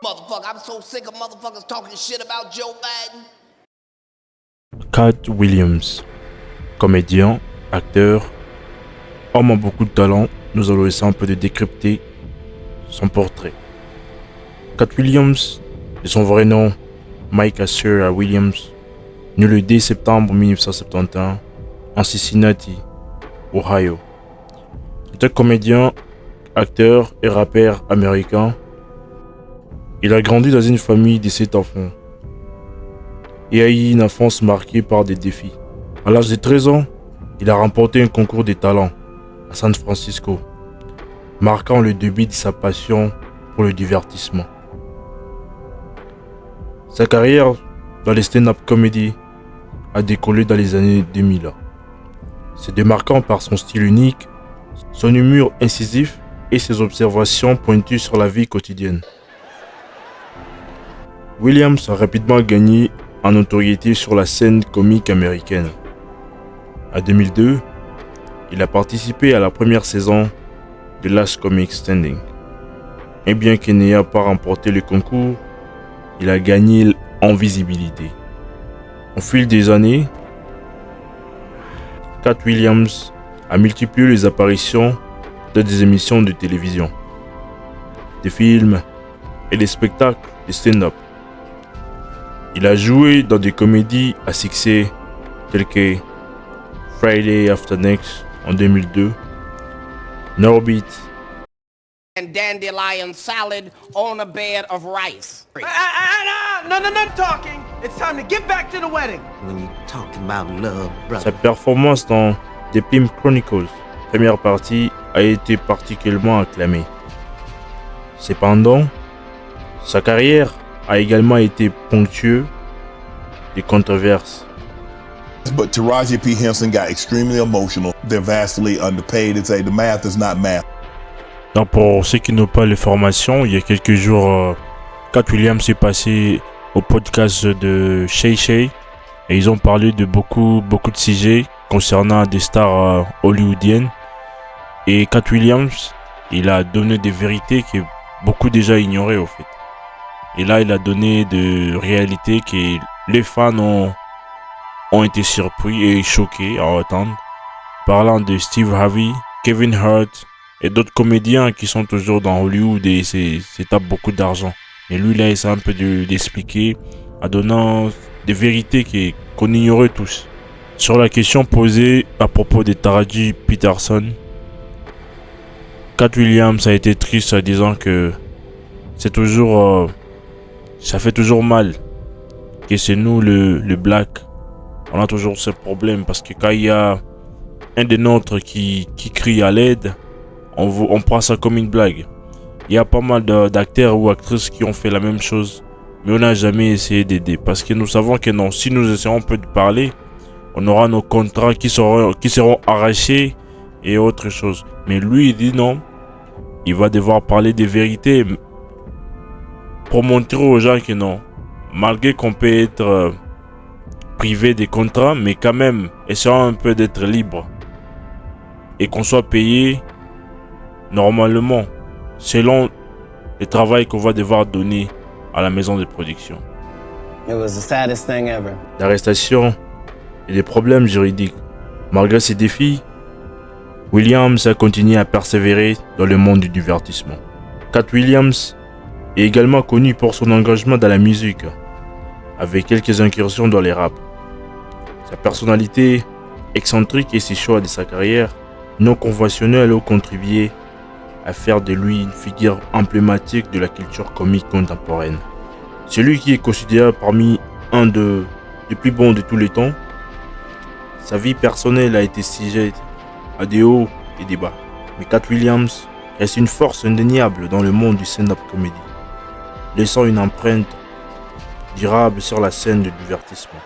Motherfucker, I'm so sick of motherfuckers talking shit about Joe Biden. Katt Williams, comédien, acteur, homme à beaucoup de talent, nous allons essayer un peu de décrypter son portrait. Katt Williams, de son vrai nom, Mike Asher Williams, né le 10 septembre 1971 en Cincinnati, Ohio. C'est un comédien, acteur et rappeur américain. Il a grandi dans une famille de 7 enfants et a eu une enfance marquée par des défis. À l'âge de 13 ans, il a remporté un concours de talent à San Francisco, marquant le début de sa passion pour le divertissement. Sa carrière dans les stand-up comedy a décollé dans les années 2000. Se démarquant par son style unique, son humour incisif et ses observations pointues sur la vie quotidienne. Williams a rapidement gagné en notoriété sur la scène comique américaine. En 2002, il a participé à la première saison de Last Comic Standing. Et bien qu'il n'ait pas remporté le concours, il a gagné en visibilité. Au fil des années, Katt Williams a multiplié les apparitions dans des émissions de télévision, des films et des spectacles de stand-up. Il a joué dans des comédies à succès telles que Friday After Next en 2002, Norbit, And dandelion salad on a bed of rice. No talking. It's time to get back to the wedding. When you talking about love, brother. Sa performance dans The Pimp Chronicles, première partie, a été particulièrement acclamée. Cependant, sa carrière a également été ponctuée de controverses. But Taraji P. Henson got extremely emotional. They're vastly underpaid. It's the math is not math. Donc pour ceux qui n'ont pas l'information, il y a quelques jours, Katt Williams est passé au podcast de Shay Shay et ils ont parlé de beaucoup de sujets concernant des stars hollywoodiennes. Et Katt Williams, il a donné des vérités que beaucoup déjà ignoraient au fait. Et là, il a donné des réalités que les fans ont été surpris et choqués à entendre. Parlant de Steve Harvey, Kevin Hart et d'autres comédiens qui sont toujours dans Hollywood et c'est tapent beaucoup d'argent. Et lui, là, il essaie un peu d'expliquer en donnant des vérités qu'on ignorait tous. Sur la question posée à propos de Taraji Peterson, Katt Williams a été triste en disant que c'est toujours... ça fait toujours mal que c'est nous, le black, on a toujours ce problème parce que quand il y a un des nôtres qui crie à l'aide, on prend ça comme une blague. Il y a pas mal d'acteurs ou actrices qui ont fait la même chose, mais on n'a jamais essayé d'aider parce que nous savons que non, si nous essayons un peu de parler, on aura nos contrats qui seront arrachés et autre chose. Mais lui, il dit non, il va devoir parler des vérités pour montrer aux gens que non, malgré qu'on peut être privé des contrats, mais quand même, essayons un peu d'être libre et qu'on soit payé normalement selon le travail qu'on va devoir donner à la maison de production. It was the saddest thing ever. L'arrestation et les problèmes juridiques. Malgré ces défis, Williams a continué à persévérer dans le monde du divertissement. Katt Williams est également connu pour son engagement dans la musique, avec quelques incursions dans les rap. Sa personnalité excentrique et ses choix de sa carrière non conventionnels ont contribué à faire de lui une figure emblématique de la culture comique contemporaine. Celui qui est considéré parmi un des plus bons de tous les temps, sa vie personnelle a été sujet à des hauts et des bas. Mais Katt Williams reste une force indéniable dans le monde du stand-up comedy, laissant une empreinte durable sur la scène de divertissement.